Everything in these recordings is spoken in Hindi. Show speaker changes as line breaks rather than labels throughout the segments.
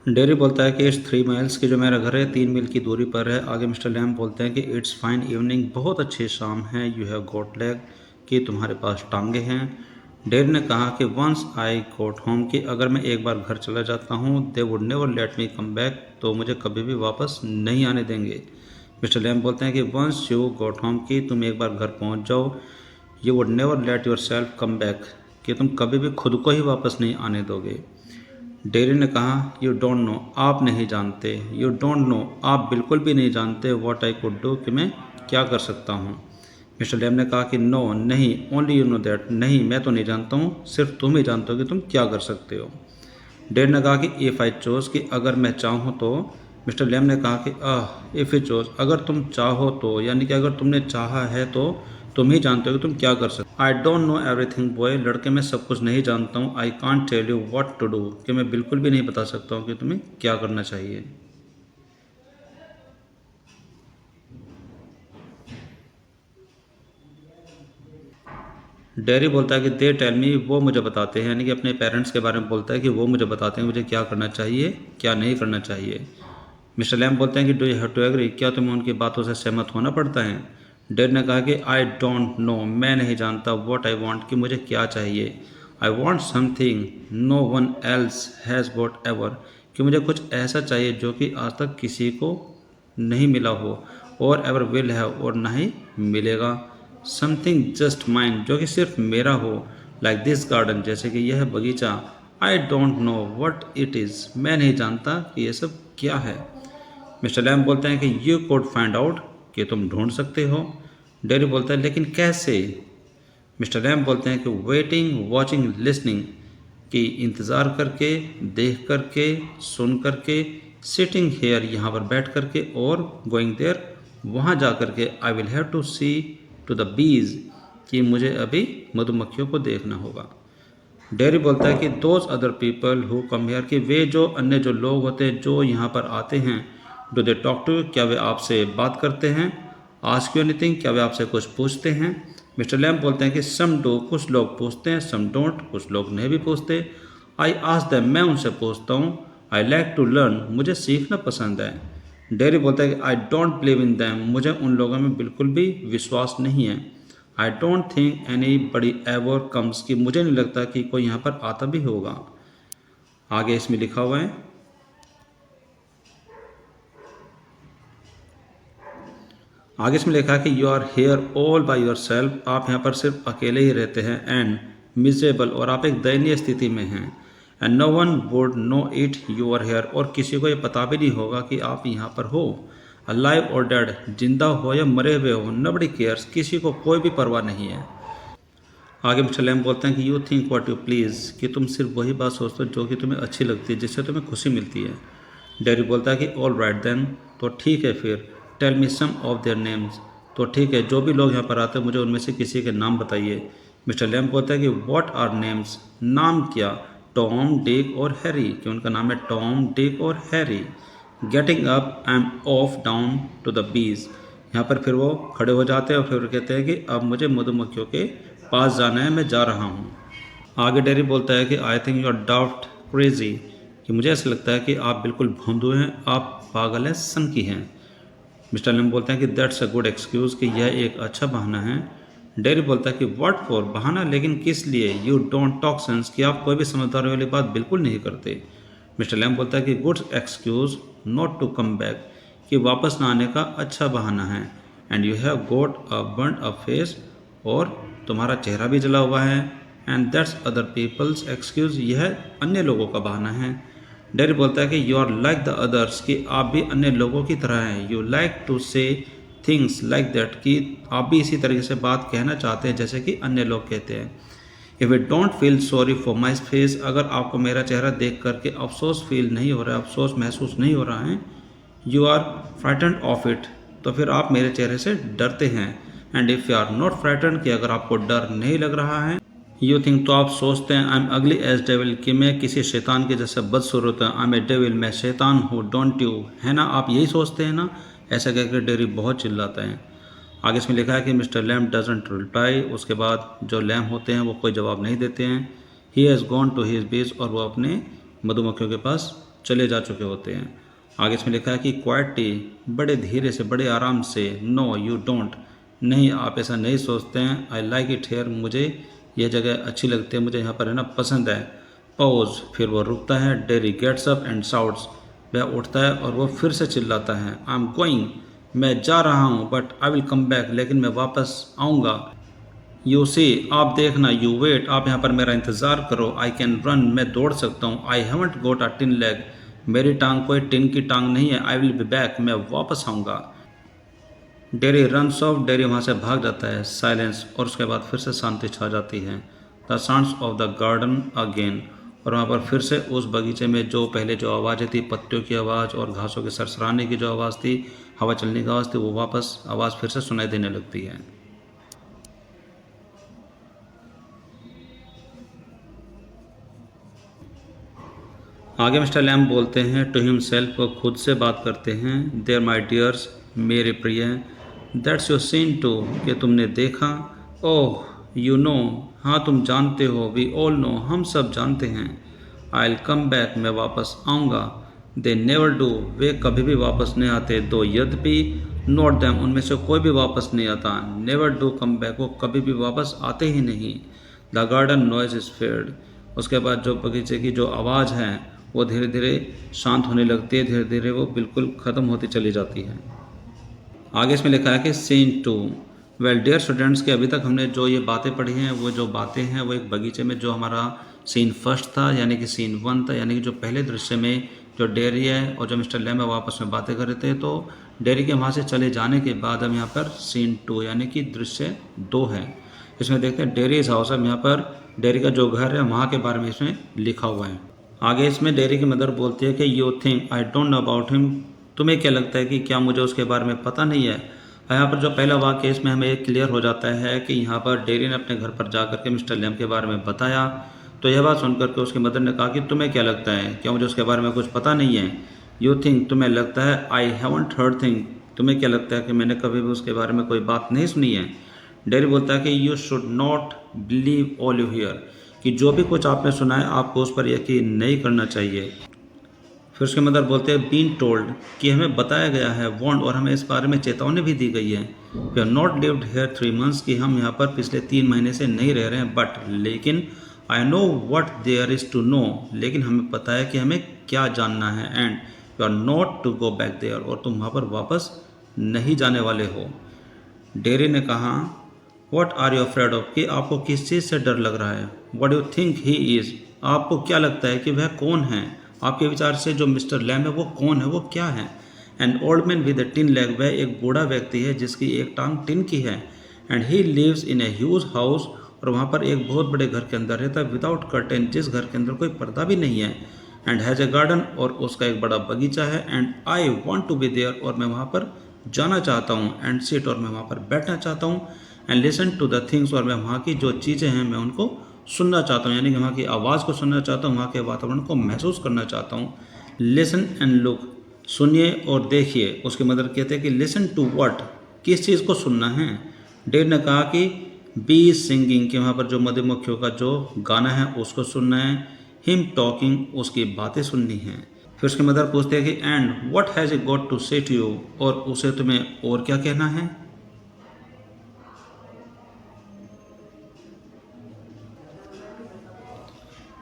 डेरी बोलता है कि इट्स 3 माइल्स की जो मेरा घर है 3 मील की दूरी पर है। आगे मिस्टर लैम बोलते हैं कि इट्स फाइन इवनिंग, बहुत अच्छी शाम है। यू हैव गॉट लेग, कि तुम्हारे पास टांगे हैं। डेरी ने कहा कि वंस आई गॉट होम, कि अगर मैं एक बार घर चला जाता हूँ, they would never let me come back, तो मुझे कभी भी वापस नहीं आने देंगे। मिस्टर लैम बोलते हैं कि वंस यू गॉट होम, कि तुम एक बार घर पहुँच जाओ, you would never let your self come back, कि तुम कभी भी खुद को ही वापस नहीं आने दोगे। डेरी ने कहा, यू डोंट नो, आप नहीं जानते। यू डोंट नो, आप बिल्कुल भी नहीं जानते। व्हाट आई कुड डू, कि मैं क्या कर सकता हूँ। मिस्टर लैम ने कहा कि नो, नहीं, ओनली यू नो दैट, नहीं, मैं तो नहीं जानता हूँ, सिर्फ तुम ही जानते हो कि तुम क्या कर सकते हो। डेरी ने कहा कि इफ़ आई चोज, कि अगर मैं चाहूँ तो। मिस्टर लैम ने कहा कि इफ़ यू चोज, अगर तुम चाहो तो, यानी कि अगर तुमने चाहा है तो तुम ही जानते हो कि तुम क्या कर सकते हो। I don't know everything boy, लड़के मैं सब कुछ नहीं जानता हूँ। I can't tell you what to do, कि मैं बिल्कुल भी नहीं बता सकता हूँ कि तुम्हें क्या करना चाहिए। डेरी बोलता है कि दे टेल मी, वो मुझे बताते हैं, यानी कि अपने पेरेंट्स के बारे में बोलता है कि वो मुझे बताते हैं मुझे क्या करना चाहिए, क्या नहीं करना चाहिए। मिस्टर लैम बोलते हैं कि do you have to agree, क्या तुम्हें उनकी बातों से सहमत होना पड़ता है। डेड ने कहा कि आई डोंट नो, मैं नहीं जानता। व्हाट आई वांट, कि मुझे क्या चाहिए। I want something no one else has got ever, कि मुझे कुछ ऐसा चाहिए जो कि आज तक किसी को नहीं मिला हो, और एवर विल हैव, और ना ही मिलेगा। समथिंग जस्ट माइन, जो कि सिर्फ मेरा हो। लाइक दिस गार्डन, जैसे कि यह बगीचा। आई don't know what it is, मैं नहीं जानता कि यह सब क्या है। मिस्टर लैम बोलते हैं कि यू कुड फाइंड आउट, कि तुम ढूंढ सकते हो। डेरी बोलता है लेकिन कैसे। मिस्टर लैम बोलते हैं कि वेटिंग, वॉचिंग, लिसनिंग, कि इंतज़ार करके, देख करके, सुन करके, सिटिंग हेयर, यहाँ पर बैठ करके, और गोइंग देयर, वहाँ जा करके। I will have to see to the beach, कि मुझे अभी मधुमक्खियों को देखना होगा। डेरी बोलता है कि those other people who come here, कि वे जो अन्य जो लोग होते हैं जो यहाँ पर आते हैं, डू दे टॉक टू, क्या वे आपसे बात करते हैं। आस्क यू एनीथिंग, क्या वे आपसे कुछ पूछते हैं। मिस्टर लैम्प बोलते हैं कि सम डू, कुछ लोग पूछते हैं, सम डोंट, कुछ लोग नहीं भी पूछते। आई आस्क देम, मैं उनसे पूछता हूँ। आई लाइक टू लर्न, मुझे सीखना पसंद है। डेरी बोलता है कि I don't believe in them, मुझे उन लोगों में बिल्कुल भी विश्वास नहीं है। I don't think any buddy ever comes, कि मुझे नहीं लगता कि कोई यहाँ पर आता भी होगा। आगे इसमें लिखा हुआ है, आगे इसमें लिखा है कि you are here all by yourself, आप यहाँ पर सिर्फ अकेले ही रहते हैं। एंड मिजरेबल, और आप एक दयनीय स्थिति में हैं। And no one would know it, you are here, और किसी को ये पता भी नहीं होगा कि आप यहाँ पर हो। अलाइव और डेड, जिंदा हो या मरे हुए हो, नबडी केयर्स, किसी को कोई भी परवाह नहीं है। आगे मिस्टर लैम बोलते हैं कि you think what you please, कि तुम सिर्फ वही बात सोचते हो जो कि तुम्हें अच्छी लगती है, जिससे तुम्हें खुशी मिलती है। डेरी बोलता है कि ऑल राइट देन, तो ठीक है फिर। Tell me some of their names, तो ठीक है, जो भी लोग यहाँ पर आते हैं मुझे उनमें से किसी के नाम बताइए। मिस्टर लैम बोलता है कि व्हाट आर नेम्स, नाम क्या। टॉम, डिक और हैरी, कि उनका नाम है टॉम, डिक और Harry. Getting up, I am off down to the beach, यहाँ पर फिर वो खड़े हो जाते हैं और फिर कहते हैं कि अब मुझे मधुमक्खियों के पास जाना है, मैं जा रहा हूँ। आगे डेरी बोलता है कि I think you are daft crazy, कि मुझे ऐसा लगता है कि आप बिल्कुल भोंदू हैं, आप पागल हैं, सनकी हैं। मिस्टर लिम बोलते हैं कि दैट्स अ गुड एक्सक्यूज़, कि यह एक अच्छा बहाना है। डेरी बोलता है कि व्हाट फॉर, बहाना, लेकिन किस लिए। यू डोंट टॉक सेंस, कि आप कोई भी समझदारी वाली बात बिल्कुल नहीं करते। मिस्टर लैम बोलता है कि good excuse not to come back, कि वापस ना आने का अच्छा बहाना है। And you have got a burn a face, और तुम्हारा चेहरा भी जला हुआ है। And that's other people's excuse, यह अन्य लोगों का बहाना है। डेरी बोलता है कि you are like the others, कि आप भी अन्य लोगों की तरह हैं। You like to say things like that, कि आप भी इसी तरीके से बात कहना चाहते हैं जैसे कि अन्य लोग कहते हैं। If you don't feel sorry for my face, अगर आपको मेरा चेहरा देख करके अफसोस फील नहीं हो रहा है, अफसोस महसूस नहीं हो रहा है, you are frightened of it, तो फिर आप मेरे चेहरे से डरते हैं। And if you are not frightened, कि अगर आपको डर नहीं लग रहा है, यू थिंक, तो आप सोचते हैं, आई एम अगली एज डेविल, कि मैं किसी शैतान के जैसे बदसूरत हूँ। आई एम ए डेविल, मैं शैतान हूँ। डोंट यू, है ना, आप यही सोचते हैं ना। ऐसा कहकर डेरी बहुत चिल्लाता है। आगे इसमें लिखा है कि मिस्टर लैम डजंट रिप्लाई, उसके बाद जो लैम होते हैं वो कोई जवाब नहीं देते हैं। He has gone to his bees, और वो अपने मधुमक्खियों के पास चले जा चुके होते हैं। आगे इसमें लिखा है कि क्वाइटली, बड़े धीरे से, बड़े आराम से। नो यू डोंट, नहीं आप ऐसा नहीं सोचते हैं। आई लाइक इट हेयर, मुझे यह जगह अच्छी लगती है, मुझे यहाँ पर रहना पसंद है। पॉज, फिर वो रुकता है। Derry gets up and shouts, वह उठता है और वो फिर से चिल्लाता है। आई एम गोइंग, मैं जा रहा हूँ। But I will come back, लेकिन मैं वापस आऊँगा। यू सी, आप देखना। यू वेट, आप यहाँ पर मेरा इंतज़ार करो। आई कैन रन, मैं दौड़ सकता हूँ। I haven't got a tin leg, मेरी टांग कोई टिन की टांग नहीं है। आई विल बी बैक, मैं वापस आऊँगा। डेरी रन्स ऑफ, डेरी वहाँ से भाग जाता है। साइलेंस, और उसके बाद फिर से शांति छा जाती है। The sounds of the garden again, और वहाँ पर फिर से उस बगीचे में जो पहले जो आवाज़ें थी, पत्तियों की आवाज़ और घासों के सरसराने की जो आवाज़ थी, हवा चलने की आवाज़ थी, वो वापस आवाज़ फिर से सुनाई देने लगती है। आगे मिस्टर लैम्ब बोलते हैं टू हिमसेल्फ, वो खुद से बात करते हैं। देयर माई डियर्स, मेरे प्रिय। दैट्स योर सीन टू, कि तुमने देखा। ओह यू नो, हाँ तुम जानते हो। वी ऑल नो, हम सब जानते हैं। आई विल कम बैक, मैं वापस आऊँगा। दे नेवर डू, वे कभी भी वापस नहीं आते। दो यद्यपि, नॉट दैम, उनमें से कोई भी वापस नहीं आता। नेवर डू कम बैक, वो कभी भी वापस आते ही नहीं। The garden noise is fed, उसके बाद जो बगीचे की जो आवाज़ है वो धीरे धीरे शांत होने लगती है, धीरे धीरे वो बिल्कुल ख़त्म होती चली जाती है। आगे इसमें लिखा है कि scene two, well dear students, के अभी तक हमने जो ये बातें पढ़ी हैं, वो जो बातें हैं वो एक बगीचे में जो हमारा सीन फर्स्ट था, यानी कि सीन वन था, यानी कि जो पहले दृश्य में जो डेरी है और जो मिस्टर लैम्ब है वो आपस में बातें कर रहे थे, तो डेरी के वहाँ से चले जाने के बाद हम यहाँ पर सीन टू यानी कि दृश्य 2 है। इसमें देखते हैं डेरी इस हाउस, अब यहाँ पर डेरी का जो घर है वहाँ के बारे में इसमें लिखा हुआ है। आगे इसमें डेरी की मदर बोलती है कि you think I don't know about him, तुम्हें क्या लगता है कि क्या मुझे उसके बारे में पता नहीं है। यहाँ पर जो पहला वाक्य इसमें हमें एक क्लियर हो जाता है कि यहाँ पर डेरी ने अपने घर पर जा कर के मिस्टर लैम्ब के बारे में बताया, तो यह बात सुनकर के उसकी मदर ने कहा कि तुम्हें क्या लगता है, क्या मुझे उसके बारे में कुछ पता नहीं है। यू थिंक, तुम्हें लगता है। आई हैवंट हर्ड थिंग, तुम्हें क्या लगता है कि मैंने कभी भी उसके बारे में कोई बात नहीं सुनी है। डेरी बोलता है कि you should not believe all you here, कि जो भी कुछ आपने सुना है आपको उस पर यकीन नहीं करना चाहिए। फिर उसके मदर बोलते हैं बीन टोल्ड, कि हमें बताया गया है। वॉन्ड, और हमें इस बारे में चेतावनी भी दी गई है। We are not lived here 3 months, कि हम यहाँ पर पिछले 3 महीने से नहीं रह रहे हैं। बट, लेकिन I know what there is to know, लेकिन हमें पता है कि हमें क्या जानना है। And you are not to go back there, और तुम वहाँ पर वापस नहीं जाने वाले हो। डेरी ने कहा what are you afraid of, कि आपको किस चीज़ से डर लग रहा है। What you think he is, आपको क्या लगता है कि वह कौन है। आपके विचार से जो मिस्टर लैम्ब है वो कौन है, वो क्या है। An old man with a tin leg, वह एक बूढ़ा व्यक्ति है जिसकी एक टांग टिन की है। And he lives in a huge house, और वहाँ पर एक बहुत बड़े घर के अंदर रहता है। विदाउट कर्टेन, जिस घर के अंदर कोई पर्दा भी नहीं है। एंड हैज़ ए गार्डन, और उसका एक बड़ा बगीचा है। And I want to be there, और मैं वहाँ पर जाना चाहता हूँ। एंड सिट, और मैं वहाँ पर बैठना चाहता हूँ। And listen to the things, और मैं वहाँ की जो चीज़ें हैं मैं उनको सुनना चाहता हूँ, यानी कि वहाँ की आवाज़ को सुनना चाहता हूँ, वहाँ के वातावरण को महसूस करना चाहता हूँ। लिसन एंड लुक, सुनिए और देखिए। उसके मदर कहते हैं कि लिसन टू व्हाट, किस चीज़ को सुनना है। डेड ने कहा कि बी सिंगिंग, कि वहाँ पर जो मधुमक्खियों का जो गाना है उसको सुनना है। हिम टॉकिंग, उसकी बातें सुननी है। फिर उसके मदर पूछते हैं कि and what has it got to say to you, और उसे तुम्हें और क्या कहना है।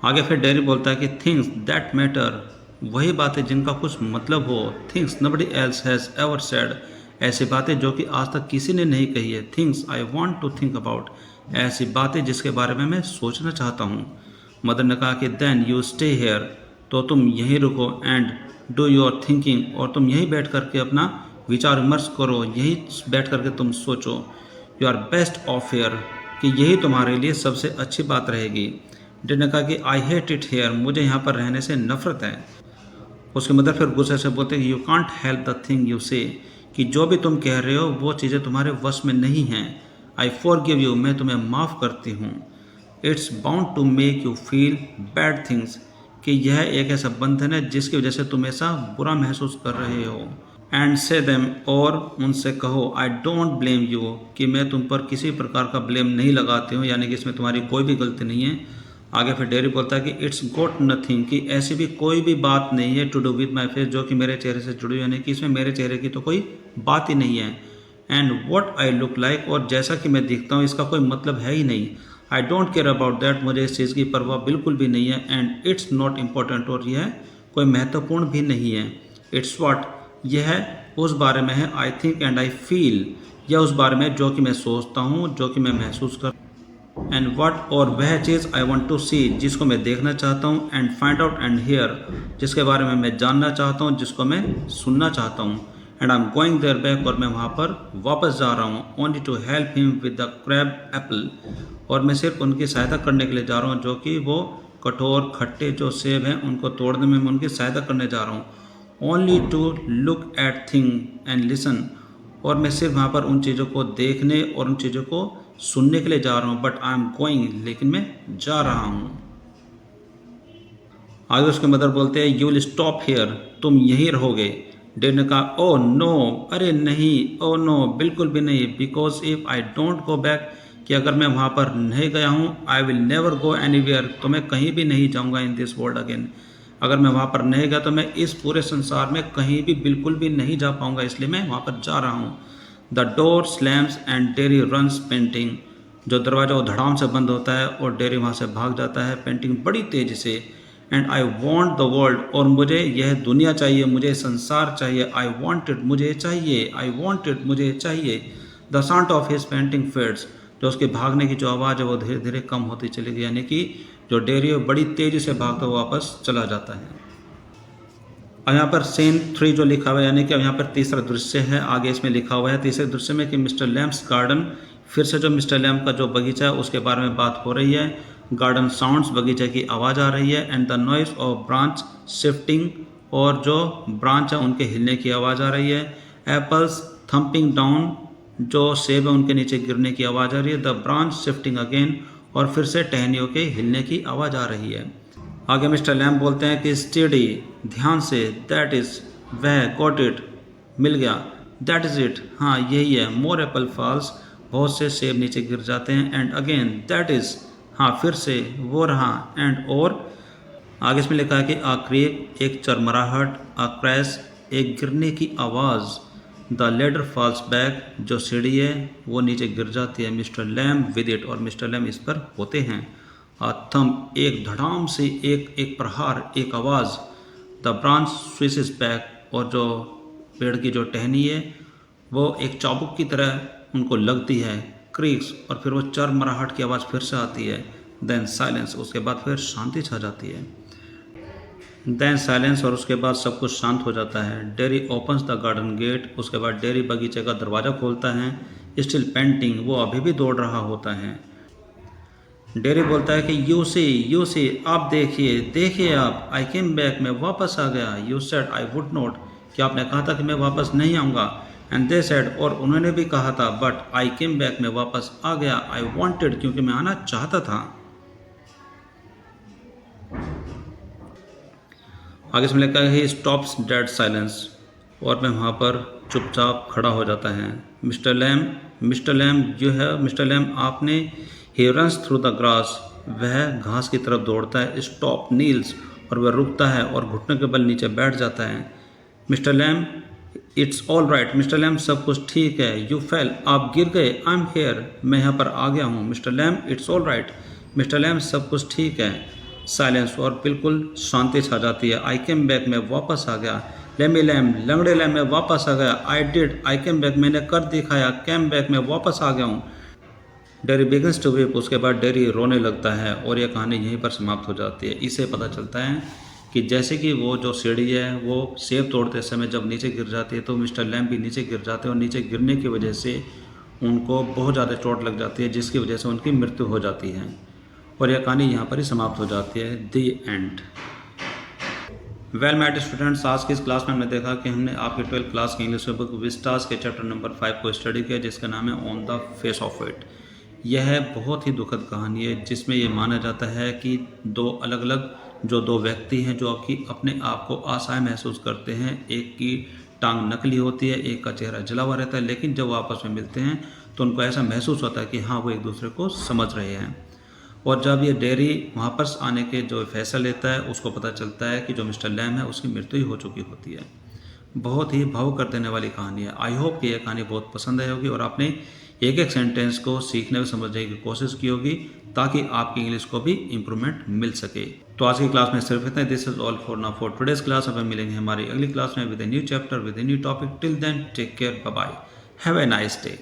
आगे फिर डेरी बोलता है कि थिंग्स दैट मैटर, वही बातें जिनका कुछ मतलब हो। Things nobody else has ever said, ऐसी बातें जो कि आज तक किसी ने नहीं कही है। Things I want to think about, ऐसी बातें जिसके बारे में मैं सोचना चाहता हूँ। मदर ने कहा कि देन यू स्टे हेयर, तो तुम यहीं रुको। एंड डू योर थिंकिंग, और तुम यहीं बैठ करके अपना विचार विमर्श करो, यहीं बैठ करके तुम सोचो। You are best of here, कि यही तुम्हारे लिए सबसे अच्छी बात रहेगी। डेड ने कहा कि आई हेट इट हेयर, मुझे यहाँ पर रहने से नफरत है। उसकी मदर फिर गुस्से से बोलते कि you can't help the thing you से, कि जो भी तुम कह रहे हो वो चीज़ें तुम्हारे वश में नहीं हैं। आई फॉरगिव यू, मैं तुम्हें माफ़ करती हूँ। It's bound to make you feel bad things, कि यह एक ऐसा बंधन है जिसकी वजह से तुम ऐसा बुरा महसूस कर रहे हो। एंड से देम, और उनसे कहो आई डोंट ब्लेम यू, कि मैं तुम पर किसी प्रकार का ब्लेम नहीं लगाती हूँ, यानी कि इसमें तुम्हारी कोई भी गलती नहीं है। आगे फिर डेरी बोलता है कि इट्स गोट नथिंग, कि ऐसी भी कोई भी बात नहीं है to do with my face, जो कि मेरे चेहरे से जुड़ी हुई, यानी कि इसमें मेरे चेहरे की तो कोई बात ही नहीं है। And what I look like, और जैसा कि मैं दिखता हूँ इसका कोई मतलब है ही नहीं। I don't care about that, मुझे इस चीज़ की परवाह बिल्कुल भी नहीं है। एंड इट्स नॉट इम्पॉर्टेंट, और यह कोई महत्वपूर्ण भी नहीं है। इट्स वॉट, यह उस बारे में है। I think and I feel, यह उस बारे में जो कि मैं सोचता हूँ, जो कि मैं महसूस कर। एंड वट, और वह चीज़ आई वॉन्ट टू सी, जिसको मैं देखना चाहता हूँ। And find out and here, जिसके बारे में मैं जानना चाहता हूँ, जिसको मैं सुनना चाहता हूँ। And I am going there back, और मैं वहाँ पर वापस जा रहा हूँ। Only to help him with the crab apple, और मैं सिर्फ उनकी सहायता करने के लिए जा रहा हूँ, जो कि वो कठोर खट्टे जो सेब हैं उनको तोड़ने में मैं उनकी सहायता करने जा रहा हूँ। Only to look at thing and listen, और मैं सिर्फ वहाँ पर उन चीज़ों को देखने और उन चीज़ों को सुनने के लिए जा रहा हूँ। बट आई एम गोइंग, लेकिन मैं जा रहा हूँ। आगे उसके मदर बोलते हैं यू विल स्टॉप हियर, तुम यहीं रहोगे। डेड ने कहा ओ नो, अरे नहीं, ओ नो, बिल्कुल भी नहीं। Because if I don't go back, कि अगर मैं वहाँ पर नहीं गया हूँ, I will never go anywhere, तो मैं कहीं भी नहीं जाऊँगा इन दिस वर्ल्ड अगेन। अगर मैं वहाँ पर नहीं गया तो मैं इस पूरे संसार में कहीं भी बिल्कुल भी नहीं जा पाऊँगा, इसलिए मैं वहाँ पर जा रहा हूँ। The door slams and dairy runs painting, जो दरवाज़ा वो धड़ाम से बंद होता है और डेरी वहाँ से भाग जाता है पेंटिंग बड़ी तेज़ी से। And I want the world, और मुझे यह दुनिया चाहिए, मुझे संसार चाहिए। आई वॉन्ट इट, मुझे चाहिए। आई वॉन्ट इट, मुझे चाहिए। The sound of his painting fades, जो उसके भागने की जो आवाज़ है वो धीरे धीरे कम होती चली गई, यानी कि जो डेरी है बड़ी तेज़ी से भागता हुआ वापस चला जाता है। और यहाँ पर सीन 3 जो लिखा हुआ है, यानी कि अब यहाँ पर तीसरा दृश्य है। आगे इसमें लिखा हुआ है तीसरे दृश्य में कि मिस्टर लैम्प्स गार्डन, फिर से जो मिस्टर लैम्प का जो बगीचा है उसके बारे में बात हो रही है। गार्डन साउंड्स, बगीचे की आवाज़ आ रही है। And the noise of branch shifting, और जो ब्रांच है उनके हिलने की आवाज़ आ रही है। एप्पल्स थम्पिंग डाउन, जो सेब है उनके नीचे गिरने की आवाज़ आ रही है। द ब्रांच शिफ्टिंग अगेन, और फिर से टहनियों के हिलने की आवाज़ आ रही है। आगे मिस्टर लैम्प बोलते हैं कि स्टडी, ध्यान से। दैट इज़, वह, गॉट इट, मिल गया। दैट इज़ इट, हाँ यही है। मोर एप्पल फॉल्स, बहुत से सेब नीचे गिर जाते हैं। एंड अगेन दैट इज़, हाँ फिर से, वो रहा। एंड और आगे इसमें लिखा है कि आ क्रेक, एक चरमराहट। आ क्रैश, एक गिरने की आवाज़। द लेडर फॉल्स बैक, जो सीढ़ी है वो नीचे गिर जाती है। मिस्टर लैम्प विद इट, और मिस्टर लैम्प इस पर होते हैं। थंप, एक धड़ाम से, एक एक प्रहार, एक आवाज़। द ब्रांच स्विसेस बैक, और जो पेड़ की जो टहनी है वो एक चाबुक की तरह उनको लगती है। क्रीक्स, और फिर वो चरमराहट की आवाज़ फिर से आती है। देन साइलेंस, उसके बाद फिर शांति छा जाती है। देन साइलेंस, और उसके बाद सब कुछ शांत हो जाता है। Derry opens the garden gate, उसके बाद डेरी बगीचे का दरवाज़ा खोलता है। स्टिल पेंटिंग, वो अभी भी दौड़ रहा होता है। डेरी बोलता है कि यू सी, आप देखिए, देखिए आप। आई केम बैक, मैं वापस आ गया। You said I would not, कि आपने कहा था कि मैं वापस नहीं आऊँगा। एंड दे सेड, और उन्होंने भी कहा था। बट आई केम बैक, मैं वापस आ गया। आई वॉन्टेड, क्योंकि मैं आना चाहता था। आगे इसमें लिखा है ही स्टॉप्स डेड साइलेंस, और मैं वहाँ पर चुपचाप खड़ा हो जाता है। मिस्टर लैम्प जो है, मिस्टर लैम्प आपने, he runs through the grass, वह घास की तरफ दौड़ता है। स्टॉप नील्स, और वह रुकता है और घुटने के बल नीचे बैठ जाता है। Mister lamp, it's all right, mister lamp सब कुछ ठीक है। यू फेल, आप गिर गए। आई एम हेयर, मैं यहाँ पर आ गया हूँ। Mister lamp, it's all right, mister lamp सब कुछ ठीक है। साइलेंस, और बिल्कुल शांति छा जाती है। आई केम बैक, मैं वापस आ गया। लेमी लैम्प, लंगड़े लैम्प, मैं वापस आ गया। I did, I came back, मैंने कर दिखाया। कैम बैक, मैं वापस आ गया हूँ। डेरी बिगिंस टू वीप, उसके बाद डेरी रोने लगता है, और यह कहानी यहीं पर समाप्त हो जाती है। इससे पता चलता है कि जैसे कि वो जो सीढ़ी है वो सेब तोड़ते समय जब नीचे गिर जाती है तो मिस्टर लैम्प भी नीचे गिर जाते हैं, और नीचे गिरने की वजह से उनको बहुत ज़्यादा चोट लग जाती है, जिसकी वजह से उनकी मृत्यु हो जाती है। और यह कहानी यहाँ पर ही समाप्त हो जाती है। The end. Well my dear students, आज की इस क्लास में हमने देखा कि हमने आपके 12th क्लास की इंग्लिश बुक विस्टास के चैप्टर नंबर 5 को स्टडी किया, जिसका नाम है on the face of it. यह बहुत ही दुखद कहानी है, जिसमें ये माना जाता है कि दो व्यक्ति हैं जो कि अपने आप को असहाय महसूस करते हैं। एक की टांग नकली होती है, एक का चेहरा जला हुआ रहता है, लेकिन जब वो आपस में मिलते हैं तो उनको ऐसा महसूस होता है कि हाँ वो एक दूसरे को समझ रहे हैं। और जब ये डेयरी वहाँ पर आने के जो फैसला लेता है उसको पता चलता है कि जो मिस्टर लैम है उसकी मृत्यु ही हो चुकी होती है। बहुत ही भावुक कर देने वाली कहानी है। आई होप कि यह कहानी बहुत पसंद आई होगी और आपने एक एक सेंटेंस को सीखने व समझने की कोशिश की होगी ताकि आपकी इंग्लिश को भी इम्प्रूवमेंट मिल सके। तो आज की क्लास में सिर्फ इतना ही। This is all for now for today's class. अब हम मिलेंगे हमारी अगली क्लास में with a new chapter with a new topic. Till then take care, bye bye, have a nice day.